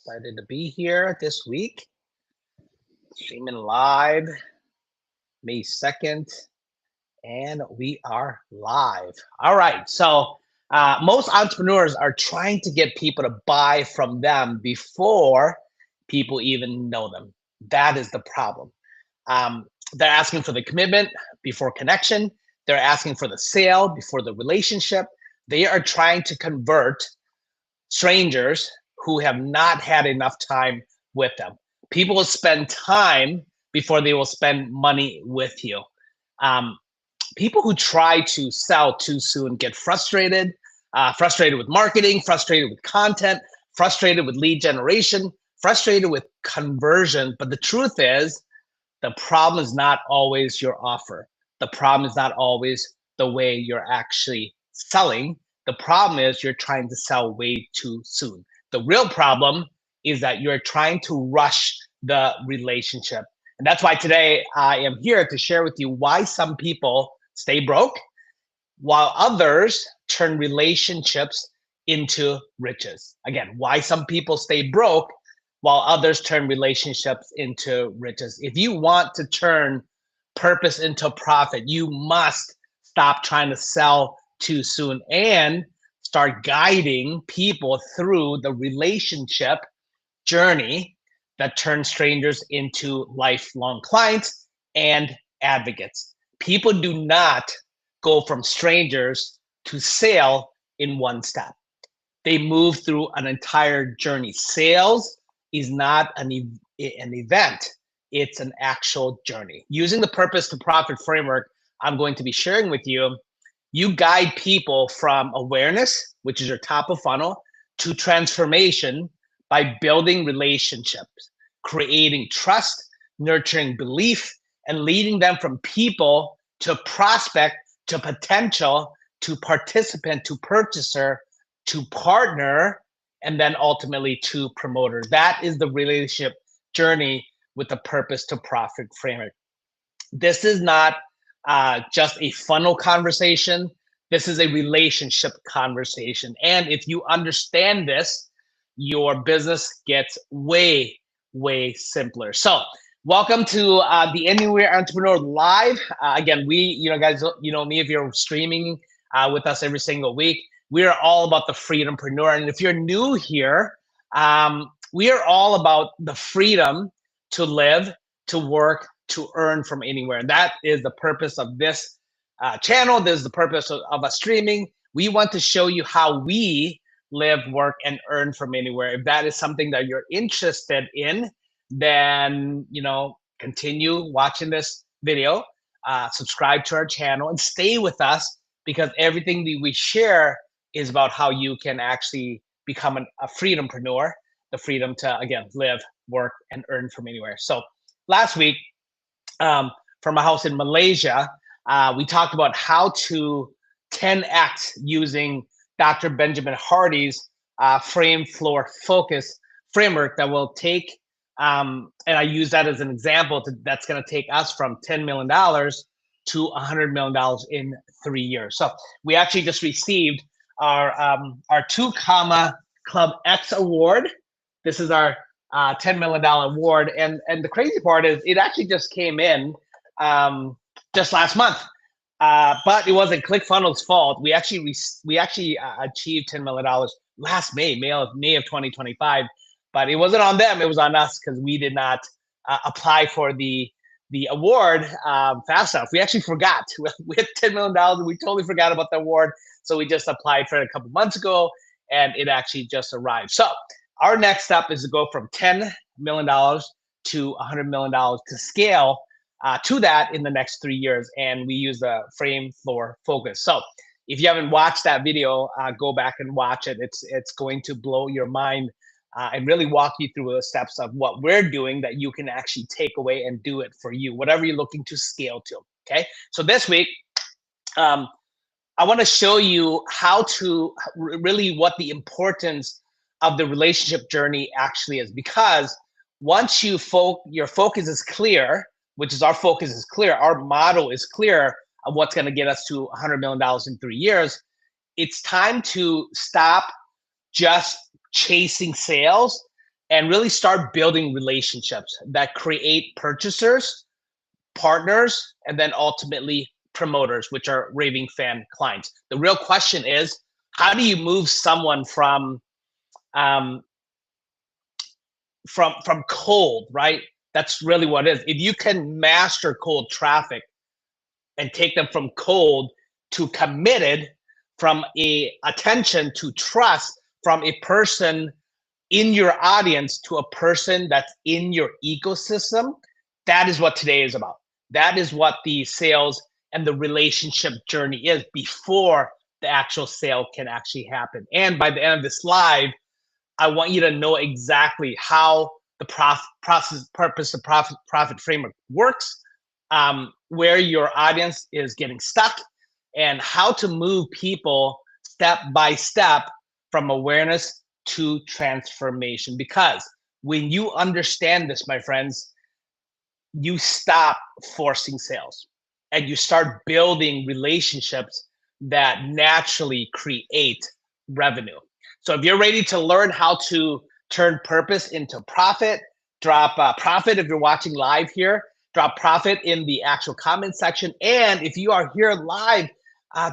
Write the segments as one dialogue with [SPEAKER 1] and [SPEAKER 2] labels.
[SPEAKER 1] Excited to be here this week, streaming live May 2nd, and we are live. All right, so most entrepreneurs are trying to get people to buy from them before people even know them. That is the problem. Um, they're asking for the commitment before connection. They're asking for the sale before the relationship. They are trying to convert strangers who have not had enough time with them. People will spend time before they will spend money with you. Um, People who try to sell too soon get frustrated, frustrated with marketing, frustrated with content, frustrated with lead generation, frustrated with conversion. But the truth is, the problem is not always your offer. The problem is not always the way you're actually selling. The problem is you're trying to sell way too soon. The real problem is that you're trying to rush the relationship. And that's why today I am here to share with you why some people stay broke while others turn relationships into riches. Again, why some people stay broke while others turn relationships into riches. If you want to turn purpose into profit, you must stop trying to sell too soon and start guiding people through the relationship journey that turns strangers into lifelong clients and advocates. People do not go from strangers to sale in one step. They move through an entire journey. Sales is not an event, it's an actual journey. Using the purpose to profit framework, I'm going to be sharing with you, you guide people from awareness, which is your top of funnel, to transformation by building relationships, creating trust, nurturing belief, and leading them from people to prospect to potential to participant to purchaser to partner and then ultimately to promoter. That is the relationship journey with the purpose to profit framework. This is not just a funnel conversation. This is a relationship conversation. And if you understand this, your business gets way, way simpler. So welcome to the Anywhere Entrepreneur Live. Again, guys, you know me if you're streaming with us every single week. We are all about the freedompreneur. And if you're new here, we are all about the freedom to live, to work, to earn from anywhere. And that is the purpose of this channel. This is the purpose of us streaming. We want to show you how we live, work, and earn from anywhere. If that is something that you're interested in, then continue watching this video, subscribe to our channel, and stay with us because everything that we share is about how you can actually become a freedompreneur, the freedom to, again, live, work, and earn from anywhere. So last week, from a house in Malaysia, we talked about how to 10x using Dr. Benjamin Hardy's frame, floor, focus framework that will take, and I use that as an example, that's going to take us from $10 million to $100 million in 3 years. So we actually just received our 2 Comma Club X award. This is our $10 million award. And the crazy part is it actually just came in just last month. But it wasn't ClickFunnels' fault. We actually achieved $10 million last May of 2025. But it wasn't on them. It was on us because we did not apply for the award fast enough. We actually forgot. We had $10 million and we totally forgot about the award. So we just applied for it a couple months ago and it actually just arrived. So our next step is to go from $10 million to $100 million to scale to that in the next 3 years. And we use the frame, floor, focus. So if you haven't watched that video, go back and watch it. It's going to blow your mind and really walk you through the steps of what we're doing that you can actually take away and do it for you, whatever you're looking to scale to, okay? So this week, I wanna show you how to really what the importance of the relationship journey actually is, because once your focus is clear, which is our focus is clear, our model is clear of what's gonna get us to $100 million in 3 years, it's time to stop just chasing sales and really start building relationships that create purchasers, partners, and then ultimately promoters, which are raving fan clients. The real question is, how do you move someone um, from cold, right? That's really what it is. If you can master cold traffic and take them from cold to committed, from a attention to trust, from a person in your audience to a person that's in your ecosystem, that is what today is about. That is what the sales and the relationship journey is before the actual sale can actually happen. And by the end of this live, I want you to know exactly how the purpose, the profit framework works, where your audience is getting stuck, and how to move people step by step from awareness to transformation. Because when you understand this, my friends, you stop forcing sales and you start building relationships that naturally create revenue. So if you're ready to learn how to turn purpose into profit, drop profit. If you're watching live here, drop profit in the actual comment section. And if you are here live,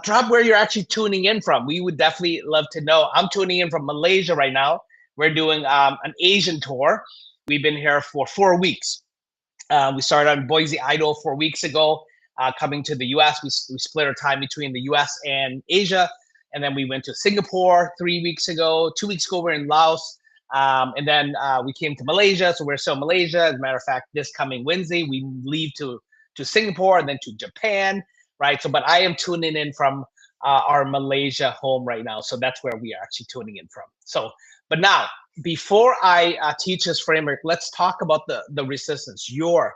[SPEAKER 1] drop where you're actually tuning in from. We would definitely love to know. I'm tuning in from Malaysia right now. We're doing an Asian tour. We've been here for 4 weeks. We started on Boise, Idaho 4 weeks ago, coming to the US. We split our time between the US and Asia. And then we went to Singapore 3 weeks ago. 2 weeks ago, we're in Laos. And then we came to Malaysia. So we're still in Malaysia. As a matter of fact, this coming Wednesday, we leave to Singapore and then to Japan, right? So, but I am tuning in from our Malaysia home right now. So that's where we are actually tuning in from. So, but now, before I teach this framework, let's talk about the resistance, your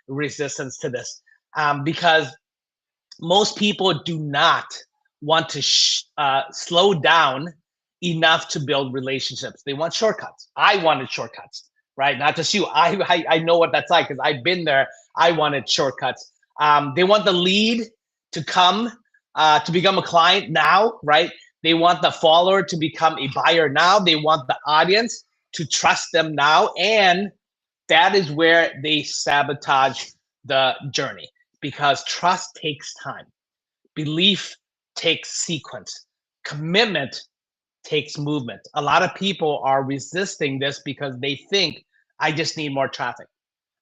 [SPEAKER 1] resistance to this, because most people do not want to slow down enough to build relationships. They want shortcuts. I wanted shortcuts, right? Not just you. I know what that's like because I've been there. I wanted shortcuts. They want the lead to come to become a client now, right? They want the follower to become a buyer now. They want the audience to trust them now. And that is where they sabotage the journey, because trust takes time. Belief takes sequence. Commitment takes movement. A lot of people are resisting this because they think, I just need more traffic.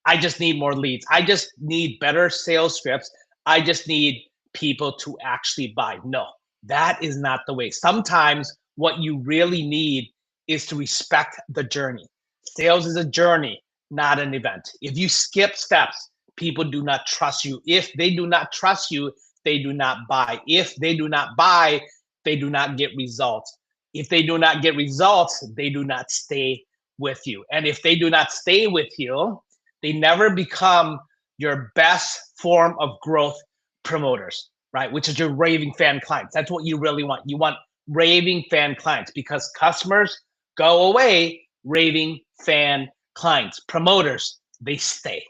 [SPEAKER 1] I just need more leads. I just need better sales scripts. I just need people to actually buy. No, that is not the way. Sometimes what you really need is to respect the journey. Sales is a journey, not an event. If you skip steps, people do not trust you. If they do not trust you, they do not buy. If they do not buy, they do not get results. If they do not get results, they do not stay with you. And if they do not stay with you, they never become your best form of growth promoters, right? Which is your raving fan clients. That's what you really want. You want raving fan clients, because customers go away, raving fan clients. Promoters, they stay.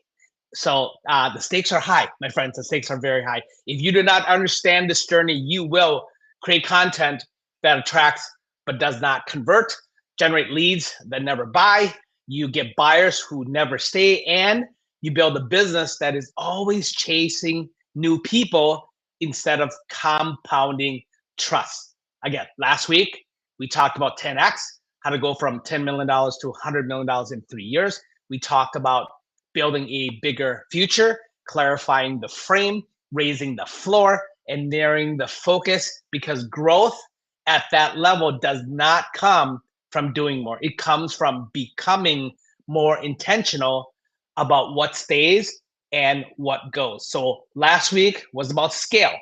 [SPEAKER 1] So the stakes are high, my friends. The stakes are very high. If you do not understand this journey, you will create content that attracts but does not convert, generate leads that never buy. You get buyers who never stay, and you build a business that is always chasing new people instead of compounding trust. Again, last week, we talked about 10X, how to go from $10 million to $100 million in 3 years. We talked about building a bigger future, clarifying the frame, raising the floor, and narrowing the focus, because growth at that level does not come from doing more. It comes from becoming more intentional about what stays and what goes. So last week was about scale.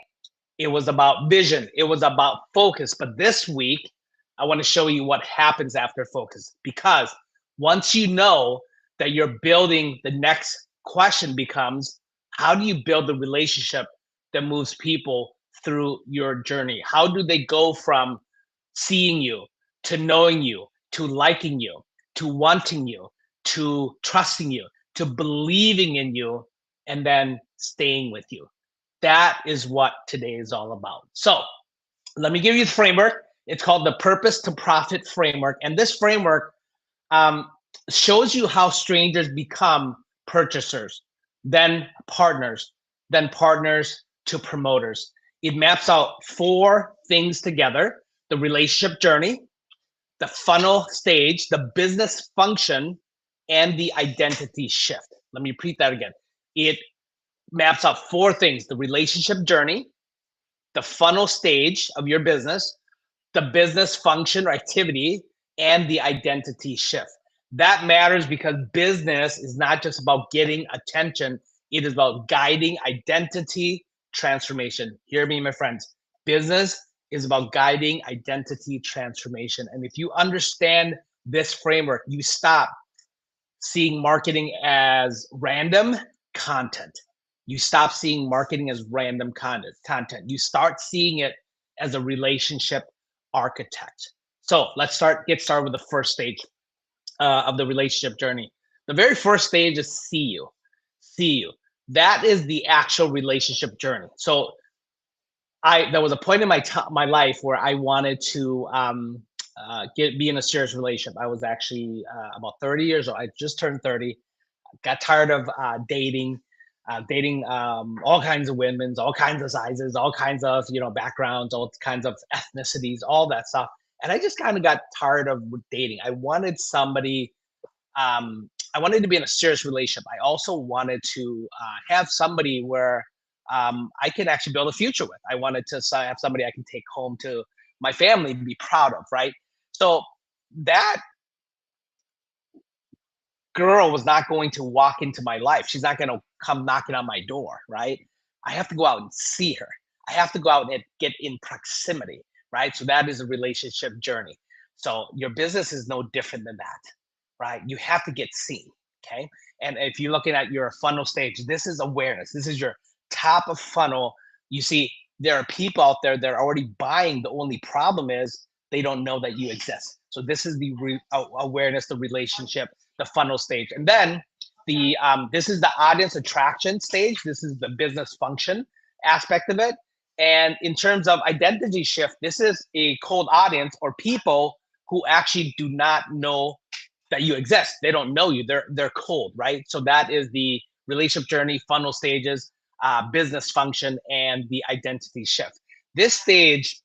[SPEAKER 1] It was about vision. It was about focus. But this week, I want to show you what happens after focus, because once you know that you're building, the next question becomes, how do you build the relationship that moves people through your journey? How do they go from seeing you to knowing you, to liking you, to wanting you, to trusting you, to believing in you, and then staying with you? That is what today is all about. So let me give you the framework. It's called the Purpose to Profit framework. And this framework shows you how strangers become purchasers, then partners, then partners to promoters. It maps out four things together: the relationship journey, the funnel stage, the business function, and the identity shift. Let me repeat that again. It maps out four things: the relationship journey, the funnel stage of your business, the business function or activity, and the identity shift. That matters because business is not just about getting attention, it is about guiding identity transformation. Hear me, my friends. Business is about guiding identity transformation. And if you understand this framework, you stop seeing marketing as random content. You stop seeing marketing as random content. You start seeing it as a relationship architect. So let's get started with the first stage of the relationship journey. The very first stage is see you. See you. That is the actual relationship journey. So there was a point in my life where I wanted to be in a serious relationship. I was actually about 30 years old. I just turned 30. Got tired of dating all kinds of women, all kinds of sizes, all kinds of backgrounds, all kinds of ethnicities, all that stuff. And I just kind of got tired of dating. I wanted somebody. I wanted to be in a serious relationship. I also wanted to have somebody where I could actually build a future with. I wanted to have somebody I can take home to my family, be proud of, right? So that girl was not going to walk into my life. She's not going to come knocking on my door, right? I have to go out and see her. I have to go out and get in proximity, right? So that is a relationship journey. So your business is no different than that, right? You have to get seen, okay? And if you're looking at your funnel stage, this is awareness. This is your top of funnel. You see, there are people out there that are already buying. The only problem is they don't know that you exist. So this is the awareness, the relationship, the funnel stage. And then this is the audience attraction stage. This is the business function aspect of it. And in terms of identity shift, this is a cold audience or people who actually do not know that you exist. They don't know you. They're cold, right? So that is the relationship journey, funnel stages, business function, and the identity shift. This stage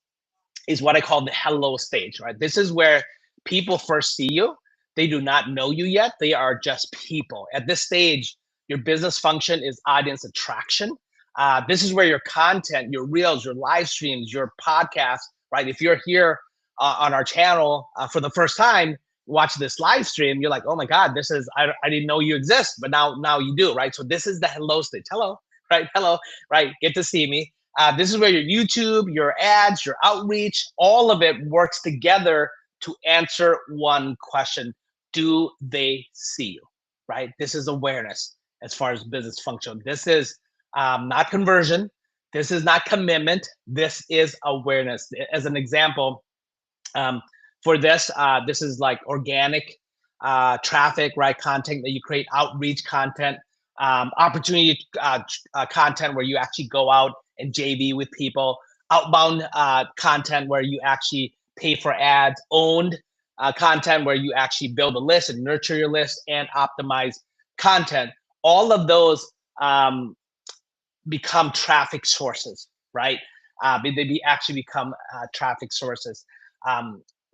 [SPEAKER 1] is what I call the hello stage, right? This is where people first see you. They do not know you yet. They are just people. At this stage, your business function is audience attraction. This is where your content, your reels, your live streams, your podcast, right? If you're here on our channel for the first time, watch this live stream, you're like, oh my God, I didn't know you exist, but now you do, right? So this is the hello stage. Hello, right? Hello, right? Get to see me. This is where your YouTube, your ads, your outreach, all of it works together to answer one question. Do they see you, right? This is awareness as far as business function. This is not conversion. This is not commitment. This is awareness. As an example, for this is like organic traffic, right? Content that you create, outreach content, opportunity content where you actually go out and JV with people, outbound content where you actually pay for ads, owned content where you actually build a list and nurture your list, and optimize content. All of those become traffic sources, right? Actually become traffic sources.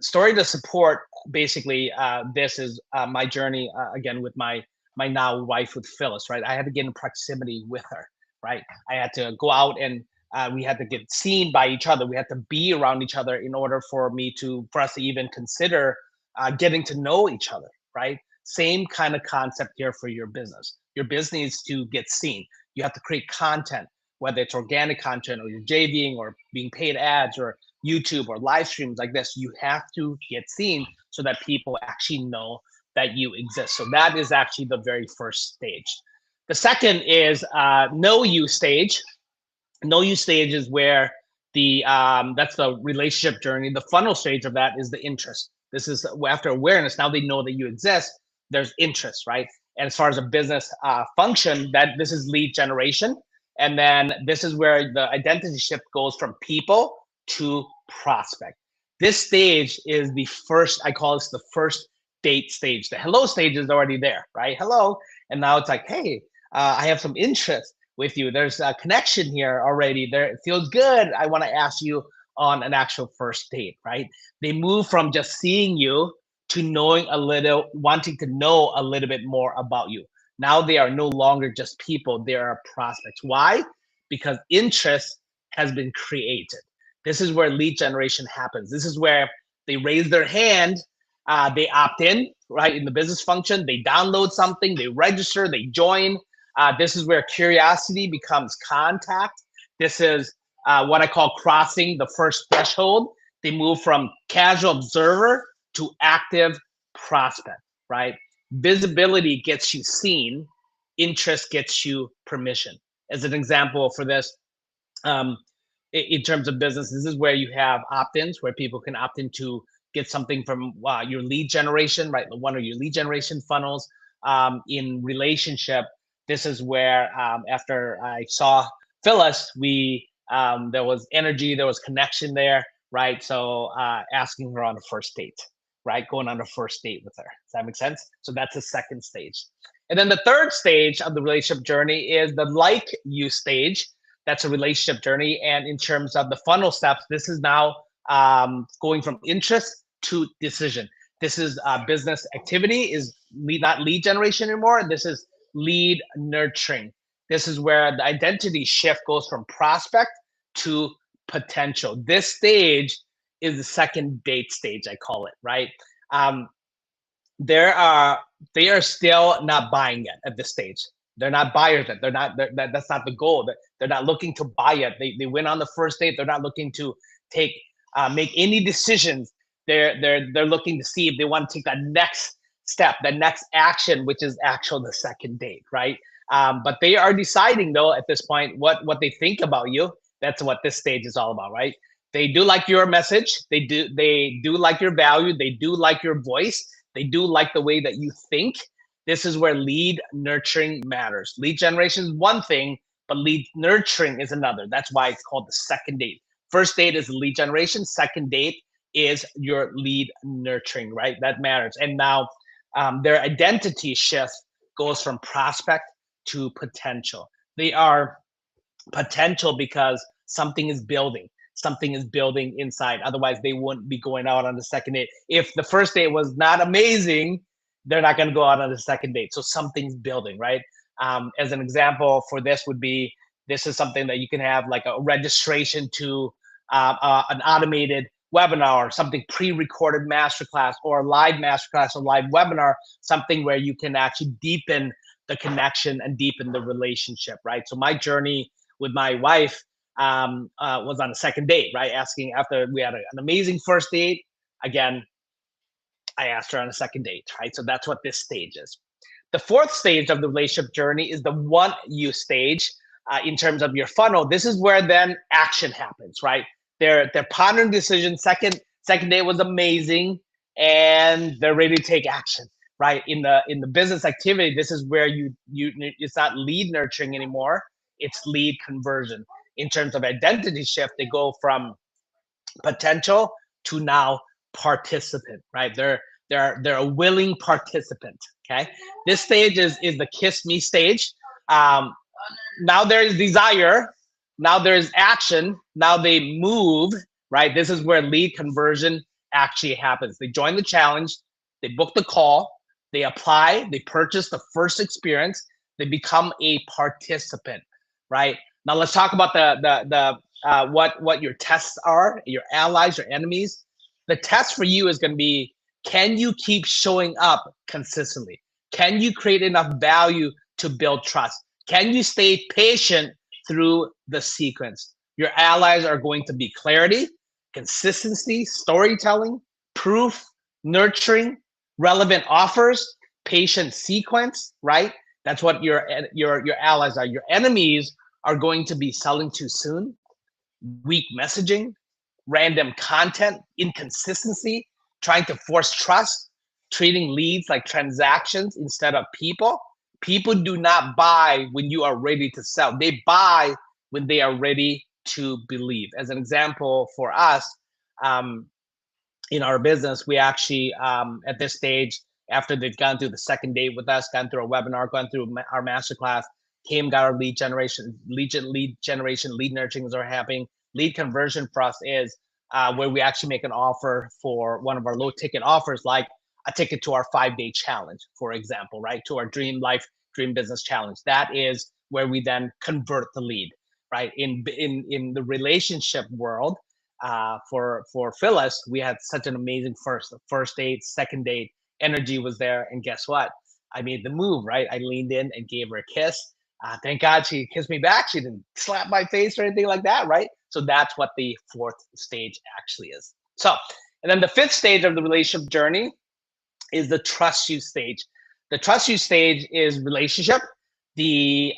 [SPEAKER 1] Story to support, basically, this is my journey again with my now wife, with Phyllis, right? I had to get in proximity with her, right? I had to go out and we had to get seen by each other. We had to be around each other in order for us to even consider getting to know each other, right? Same kind of concept here for your business. Your business needs to get seen. You have to create content, whether it's organic content or you're JVing or being paid ads or YouTube or live streams like this. You have to get seen so that people actually know that you exist. So that is actually the very first stage. The second is know you stage. Know you stage is where that's the relationship journey. The funnel stage of that is the interest. This is after awareness. Now they know that you exist. There's interest, right? And as far as a business function, that this is lead generation. And then this is where the identity shift goes from people to prospect. This stage is the first, I call this the first date stage. The hello stage is already there, right? Hello. And now it's like, hey, I have some interest with you. There's a connection here already. There, it feels good. I want to ask you on an actual first date, right? They move from just seeing you to knowing a little, wanting to know a little bit more about you. Now they are no longer just people, they are prospects. Why? Because interest has been created. This is where lead generation happens. This is where they raise their hand, they opt in, right? In the business function, they download something, they register, they join. This is where curiosity becomes contact. This is what I call crossing the first threshold. They move from casual observer to active prospect, right? Visibility gets you seen, interest gets you permission. As an example for this, um, in terms of business, this is where you have opt-ins, where people can opt in to get something from your lead generation, right? One of your lead generation funnels. In relationship, this is where after I saw Phyllis, we there was energy, there was connection there, right? So asking her on a first date, right? Going on a first date with her. Does that make sense? So that's the second stage. And then the third stage of the relationship journey is the like you stage. That's a relationship journey. And in terms of the funnel steps, this is now going from interest to decision. This is business activity, is not lead generation anymore. This is lead nurturing. This is where the identity shift goes from prospect to potential. This stage is the second date stage, I call it, right? Um, there are they are still not buying yet at this stage. They're not buyers yet. That's not the goal. They're not looking to buy yet. They went on the first date. They're not looking to take make any decisions. They're looking to see if they want to take that next step, that next action, which is actual the second date, right? But they are deciding though at this point what they think about you. That's what this stage is all about, right? They do like your message. They do like your value. They do like your voice. They do like the way that you think. This is where lead nurturing matters. Lead generation is one thing, but lead nurturing is another. That's why it's called the second date. First date is lead generation. Second date is your lead nurturing, right? That matters. And now their identity shift goes from prospect to potential. They are potential because something is building. Something is building inside. Otherwise, they wouldn't be going out on the second date. If the first date was not amazing, they're not going to go out on the second date. So something's building, right? As an example for this would be, this is something that you can have like a registration to an automated webinar, or something pre-recorded masterclass, or a live masterclass, or live webinar, something where you can actually deepen the connection and deepen the relationship, right? So my journey with my wife was on a second date, right? Asking after we had an amazing first date. Again, I asked her on a second date, right? So that's what this stage is. The fourth stage of the relationship journey is the want you stage. In terms of your funnel, this is where then action happens, right? They're pondering decision. Second date was amazing, and they're ready to take action, right? In the business activity, this is where you it's not lead nurturing anymore. It's lead conversion. In terms of identity shift, they go from potential to now participant, right? They're a willing participant. Okay, this stage is the kiss me stage. Now there is desire, now there's action, now they move, right? This is where lead conversion actually happens. They join the challenge, they book the call, they apply, they purchase the first experience, they become a participant, right? Now let's talk about what your tests are, your allies, your enemies. The test for you is going to be, can you keep showing up consistently? Can you create enough value to build trust? Can you stay patient through the sequence? Your allies are going to be clarity, consistency, storytelling, proof, nurturing, relevant offers, patient sequence, right? That's what your allies are. Your enemies are going to be selling too soon, weak messaging, random content, inconsistency, trying to force trust, treating leads like transactions instead of people. People do not buy when you are ready to sell. They buy when they are ready to believe. As an example, for us, in our business, we actually, at this stage, after they've gone through the second date with us, gone through a webinar, gone through our masterclass, came, got our lead generation, lead nurturing is our happening. Lead conversion for us is where we actually make an offer for one of our low ticket offers, like a ticket to our 5-day challenge, for example, right? To our dream life, dream business challenge. That is where we then convert the lead, right? In the relationship world, for Phyllis, we had such an amazing first date, second date, energy was there, and guess what? I made the move, right? I leaned in and gave her a kiss. Thank God she kissed me back. She didn't slap my face or anything like that, right? So that's what the fourth stage actually is. So, and then the fifth stage of the relationship journey is the trust you stage. The trust you stage is relationship. The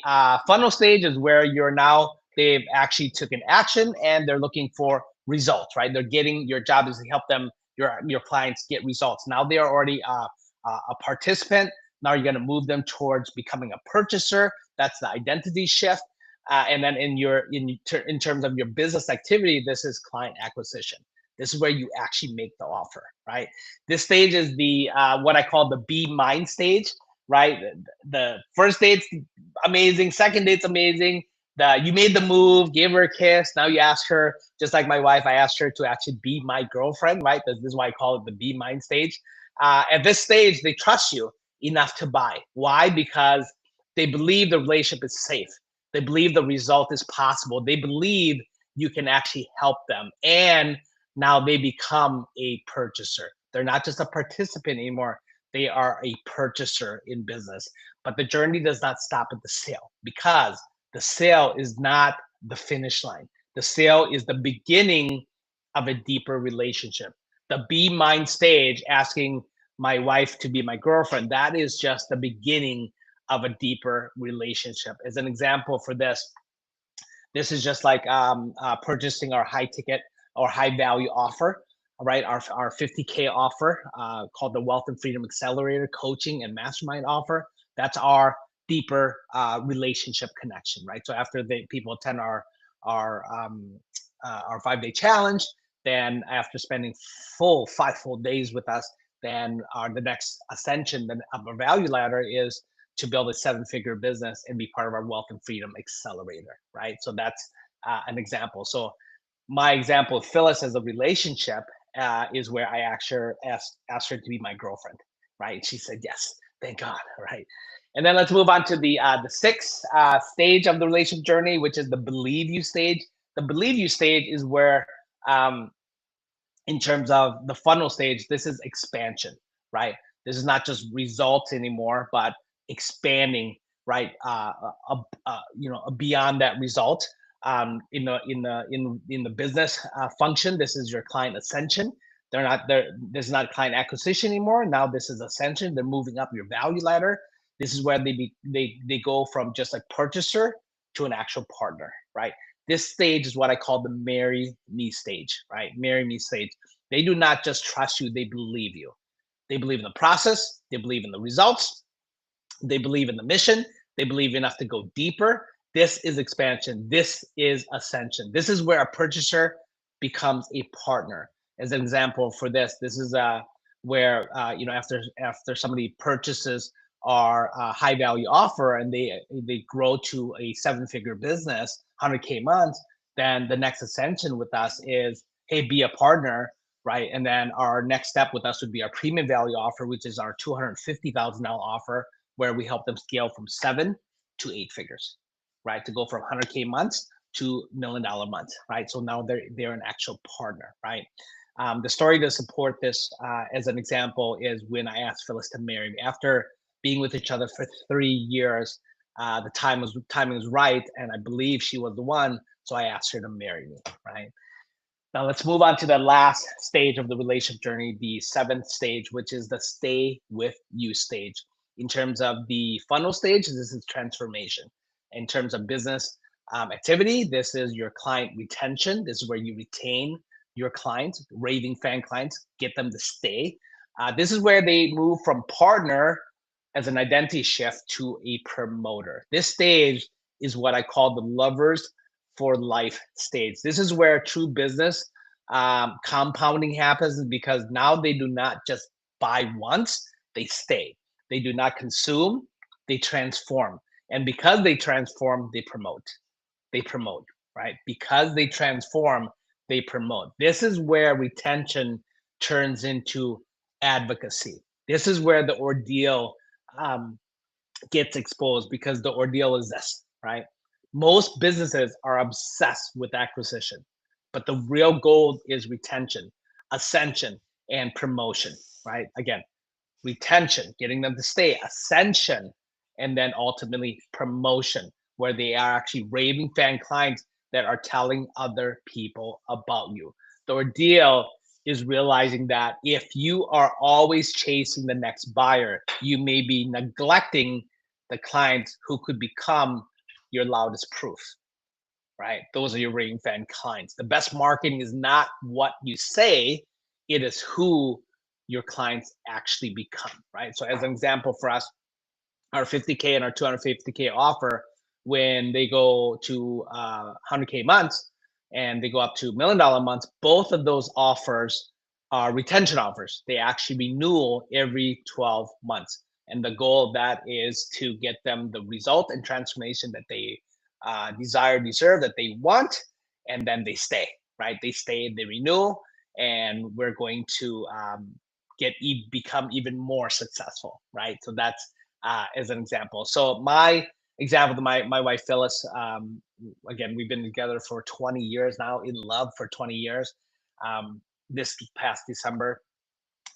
[SPEAKER 1] funnel stage is where you're now, they've actually taken action and they're looking for results, right? They're getting, your job is to help them, your clients get results. Now they are already a participant. Now you're going to move them towards becoming a purchaser. That's the identity shift. And then in terms of your business activity, this is client acquisition. This is where you actually make the offer, right? This stage is the what I call the be mine stage, right? The first date's amazing, second date's amazing. You made the move, gave her a kiss. Now you ask her, just like my wife, I asked her to actually be my girlfriend, right? This is why I call it the be mine stage. At this stage, they trust you enough to buy. Why? Because they believe the relationship is safe. They believe the result is possible. They believe you can actually help them. And now they become a purchaser. They're not just a participant anymore. They are a purchaser in business. But the journey does not stop at the sale, because the sale is not the finish line. The sale is the beginning of a deeper relationship. The be mine stage, asking my wife to be my girlfriend, that is just the beginning of a deeper relationship. As an example for this is just like purchasing our high ticket or high value offer, right? Our 50K offer called the Wealth and Freedom Accelerator Coaching and Mastermind offer. That's our deeper relationship connection, right? So after people attend our 5-day challenge, then after spending 5 full days with us, then the next ascension of our value ladder is to build a 7-figure business and be part of our Wealth and Freedom Accelerator, right? So that's an example. So my example of Phyllis as a relationship is where I actually asked her to be my girlfriend, right? She said yes, thank God, right? And then let's move on to the sixth stage of the relationship journey, which is the believe you stage. The believe you stage is where, in terms of the funnel stage, this is expansion, right? This is not just results anymore, but expanding, right? Beyond that result. In the business function, this is your client ascension. They're not there. This is not client acquisition anymore. Now this is ascension. They're moving up your value ladder. This is where they go from just a purchaser to an actual partner, right? This stage is what I call the marry me stage, right? Marry me stage. They do not just trust you, they believe you. They believe in the process, they believe in the results, they believe in the mission, they believe enough to go deeper. This is expansion. This is ascension. This is where a purchaser becomes a partner. As an example for this is where after somebody purchases our high value offer and they grow to a 7-figure business, 100K months, then the next ascension with us is, hey, be a partner, right? And then our next step with us would be our premium value offer, which is our $250,000 offer, where we help them scale from 7 to 8 figures, right? To go from 100K months to $1 million months, right? So now they're an actual partner, right? The story to support this, as an example, is when I asked Phyllis to marry me. After being with each other for 3 years, the timing was right, and I believe she was the one. So I asked her to marry me, right? Now let's move on to the last stage of the relationship journey, the seventh stage, which is the stay with you stage. In terms of the funnel stage, this is transformation. In terms of business activity, this is your client retention. This is where you retain your clients, raving fan clients, get them to stay. This is where they move from partner as an identity shift to a promoter. This stage is what I call the lovers for life stage. This is where true business compounding happens, because now they do not just buy once, they stay. They do not consume, they transform. And because they transform, they promote. They promote, right? Because they transform, they promote. This is where retention turns into advocacy. This is where the ordeal um, gets exposed, because the ordeal is this, right? Most businesses are obsessed with acquisition, but the real goal is retention, ascension, and promotion, right? Again, retention, getting them to stay, ascension, and then ultimately promotion, where they are actually raving fan clients that are telling other people about you. The ordeal is realizing that if you are always chasing the next buyer, you may be neglecting the clients who could become your loudest proof, right? Those are your raving fan clients. The best marketing is not what you say, it is who your clients actually become, right? So, as an example for us, our 50K and our 250K offer, when they go to 100K months and they go up to $1 million months, both of those offers are retention offers. They actually renew every 12 months. And the goal of that is to get them the result and transformation that they desire, deserve, that they want, and then they stay, right? They stay, they renew, and we're going to become even more successful, right? So that's as an example. So my example, my wife Phyllis, again, we've been together for 20 years now, in love for 20 years. This past December,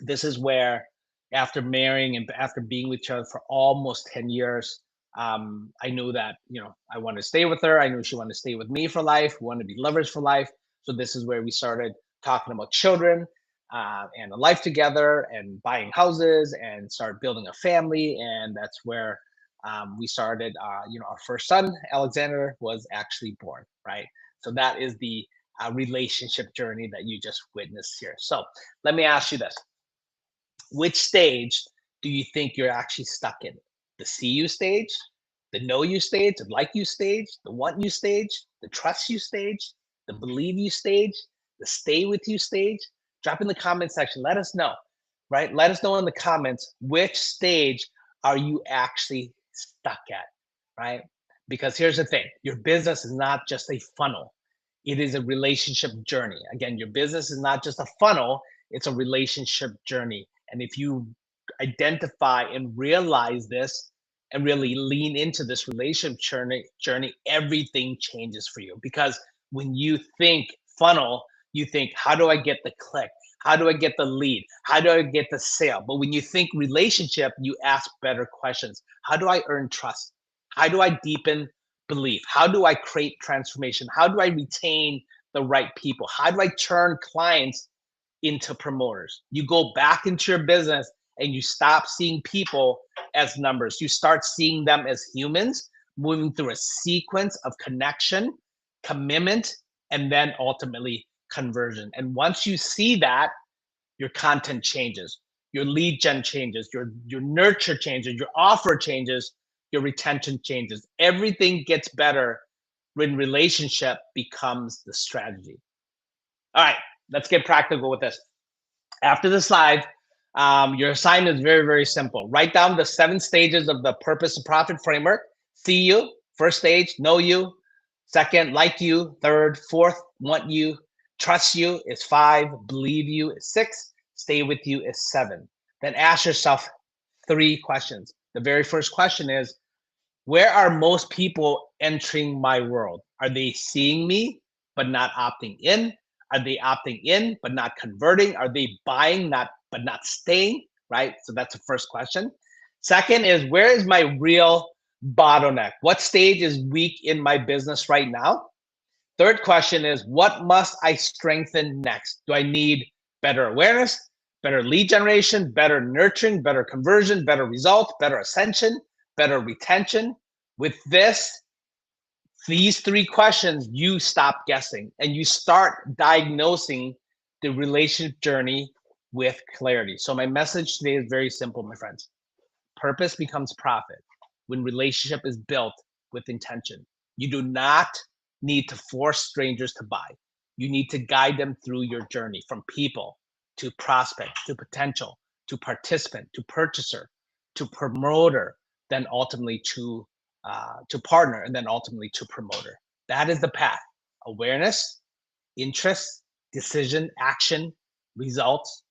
[SPEAKER 1] this is where, after marrying and after being with each other for almost 10 years, I knew that, I wanted to stay with her. I knew she wanted to stay with me for life. We wanted to be lovers for life. So this is where we started talking about children, and a life together, and buying houses, and start building a family. And that's where we started. Our first son, Alexander, was actually born. Right. So that is the relationship journey that you just witnessed here. So let me ask you this: which stage do you think you're actually stuck in? The see you stage, the know you stage, the like you stage, the want you stage, the trust you stage, the believe you stage, the stay with you stage? Drop in the comment section. Let us know, right? Let us know in the comments which stage are you actually stuck at, right? Because here's the thing: your business is not just a funnel, it is a relationship journey. Again, your business is not just a funnel, it's a relationship journey. And if you identify and realize this and really lean into this relationship journey, everything changes for you. Because when you think funnel, you think, how do I get the click? How do I get the lead? How do I get the sale? But when you think relationship, you ask better questions. How do I earn trust? How do I deepen belief? How do I create transformation? How do I retain the right people? How do I turn clients into promoters? You go back into your business and you stop seeing people as numbers. You start seeing them as humans moving through a sequence of connection, commitment, and then ultimately conversion. And once you see that, your content changes, your lead gen changes, your nurture changes, your offer changes, your retention changes. Everything gets better when relationship becomes the strategy. All right, let's get practical with this. After this live, your assignment is very, very simple. Write down the 7 stages of the purpose to profit framework. See you, first stage, know you. Second, like you. Third, fourth, want you. Trust you is 5. Believe you is 6. Stay with you is 7. Then ask yourself 3 questions. The very first question is, where are most people entering my world? Are they seeing me but not opting in? Are they opting in but not converting? Are they buying but not staying? Right? So that's the first question. Second is, where is my real bottleneck? What stage is weak in my business right now? Third question is, what must I strengthen next? Do I need better awareness, better lead generation, better nurturing, better conversion, better results, better ascension, better retention? With these 3 questions, you stop guessing and you start diagnosing the relationship journey with clarity. So my message today is very simple, my friends. Purpose becomes profit when relationship is built with intention. You do not need to force strangers to buy. You need to guide them through your journey, from people to prospect to potential to participant, to purchaser, to promoter, then ultimately to partner, and then ultimately to promoter. That is the path. Awareness, interest, decision, action, results,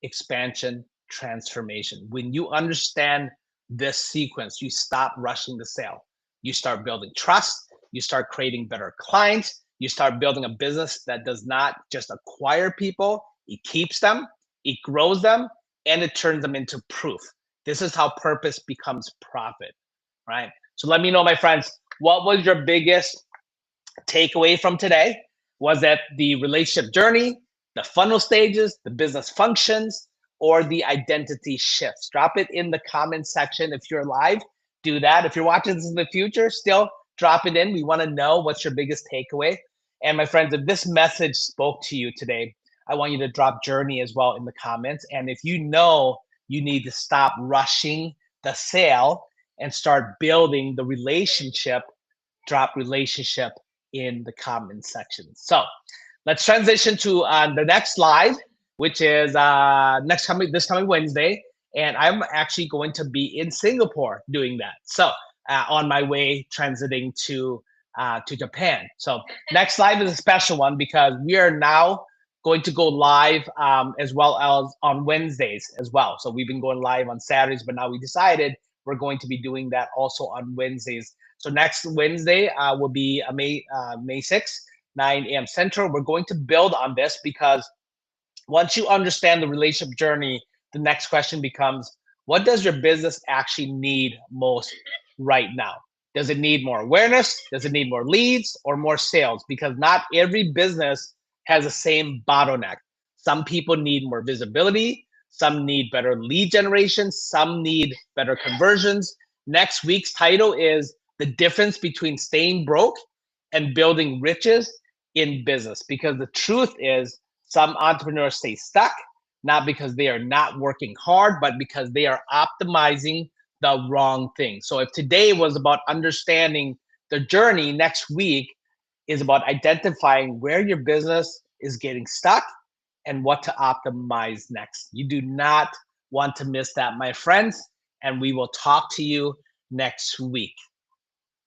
[SPEAKER 1] expansion, transformation. When you understand this sequence, you stop rushing the sale. You start building trust. You start creating better clients. You start building a business that does not just acquire people, it keeps them, it grows them, and it turns them into proof. This is how purpose becomes profit, right? So let me know, my friends, what was your biggest takeaway from today? Was that the relationship journey, the funnel stages, the business functions, or the identity shifts? Drop it in the comment section. If you're live, do that. If you're watching this in the future, still drop it in. We want to know what's your biggest takeaway. And my friends, if this message spoke to you today, I want you to drop journey as well in the comments. And if you know you need to stop rushing the sale and start building the relationship, drop relationship in the comment section. So let's transition to the next slide, which is this coming Wednesday, and I'm actually going to be in Singapore doing that. So on my way transiting to Japan. So next slide is a special one because we are now going to go live as well as on Wednesdays as well. So we've been going live on Saturdays, but now we decided we're going to be doing that also on Wednesdays. So next Wednesday will be May 6th, 9 a.m. Central. We're going to build on this because once you understand the relationship journey, the next question becomes, what does your business actually need most right now? Does it need more awareness? Does it need more leads or more sales? Because not every business has the same bottleneck. Some people need more visibility. Some need better lead generation. Some need better conversions. Next week's title is the difference between staying broke and building riches in business. Because the truth is, some entrepreneurs stay stuck, not because they are not working hard, but because they are optimizing the wrong thing. So if today was about understanding the journey, next week is about identifying where your business is getting stuck and what to optimize next. You do not want to miss that, my friends. And we will talk to you next week.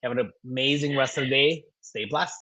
[SPEAKER 1] Have an amazing rest of the day. Stay blessed.